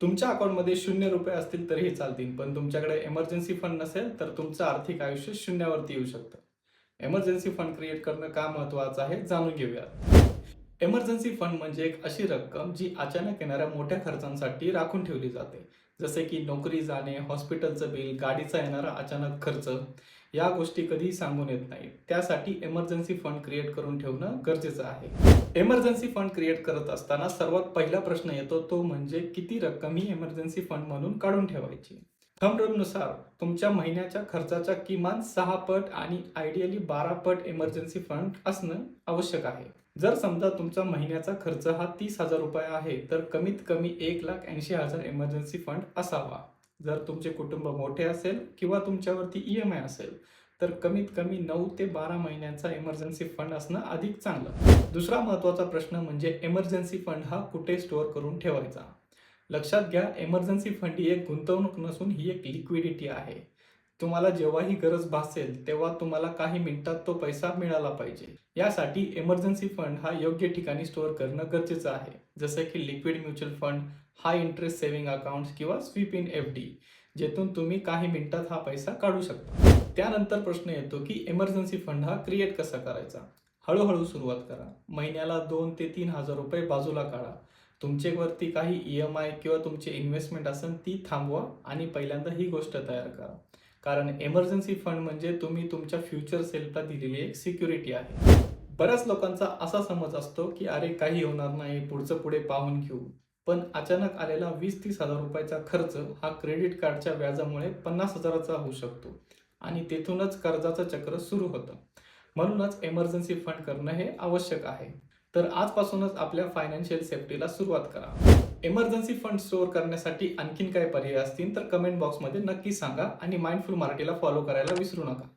तुमच्या अकाउंटमध्ये ₹0 असतील तरीही चालतील, पण तुमच्याकडे इमर्जन्सी फंड नसेल तर तुमचं आर्थिक आयुष्य शून्यावरती येऊ शकतं. इमर्जन्सी फंड क्रिएट करणं का महत्त्वाचं आहे जाणून घेऊया. इमर्जन्सी फंड म्हणजे एक अशी रक्कम जी अचानक येणाऱ्या मोठ्या खर्चांसाठी राखून ठेवली जाते. जसे की नोकरी जाणे, हॉस्पिटलचं बिल, गाडीचा येणारा अचानक खर्च. या गोष्टी कधीही सांगून येत नाहीत. त्यासाठी इमर्जन्सी फंड क्रिएट करून ठेवणं गरजेचं आहे. इमर्जन्सी फंड क्रिएट करत असताना सर्वात पहिला प्रश्न येतो तो म्हणजे किती रक्कम ही इमर्जन्सी फंड म्हणून काढून ठेवायची. थंब रूलनुसार तुमच्या महिन्याच्या खर्चाच्या किमान 6 पट आणि आयडियली 12 पट इमर्जन्सी फंड असणं आवश्यक आहे. जर समजा तुमचा महिन्याचा खर्च हा ₹30,000 आहे तर कमीत कमी 1,80,000 इमर्जन्सी फंड असावा. जर तुमचे कुटुंब मोठे असेल किंवा तुमच्यावरती EMI असेल तर कमीत कमी 9 ते 12 महिन्यांचा इमर्जन्सी फंड असणं अधिक चांगलं. दुसरा महत्त्वाचा प्रश्न म्हणजे इमर्जन्सी फंड हा कुठे स्टोअर करून ठेवायचा. लक्षात घ्या, इमर्जन्सी फंड ही एक गुंतवणूक नसून ही एक लिक्विडिटी आहे. तुम्हाला जेव्हाही गरज भासेल तेव्हा तुम्हाला काही मिनिटात तो पैसा मिळाला पाहिजे. यासाठी इमर्जन्सी फंड हा योग्य ठिकाणी स्टोअर करणं गरजेचं आहे. जसं की लिक्विड म्युच्युअल फंड, हाय इंटरेस्ट सेव्हिंग अकाउंट्स किंवा स्वीप इन FD, जेथून तुम्ही काही मिनिटात हा पैसा काढू शकता. त्यानंतर प्रश्न येतो की इमर्जन्सी फंड हा क्रिएट कसा करायचा. हळूहळू सुरुवात करा. महिन्याला 2 ते 3,000 रुपये बाजूला काढा. तुमच्यावरती काही EMI किंवा तुमची इन्व्हेस्टमेंट असेल ती थांबवा आणि पहिल्यांदा ही गोष्ट तयार करा. कारण इमर्जन्सी फंड म्हणजे तुम्ही तुमच्या फ्युचर सेल्फला दिलेली एक सिक्युरिटी आहे. बऱ्याच लोकांचा असा समज असतो की अरे काही होणार नाही, पुढचं पुढे पाहून घेऊ. पण अचानक आलेला 20-30 हजार रुपयाचा खर्च हा क्रेडिट कार्डच्या व्याजामुळे 50,000चा होऊ शकतो आणि तेथूनच कर्जाचं चक्र सुरू होतं. म्हणूनच इमर्जन्सी फंड करणं हे आवश्यक आहे. तर आजपासूनच आपल्या फायनान्शियल सेफ्टीला सुरुवात करा. इमर्जन्सी फंड स्टोअर करण्यासाठी आणखीन काय पर्याय असतील तर कमेंट बॉक्समध्ये नक्की सांगा आणि माइंडफुल मराठीला फॉलो करायला विसरू नका.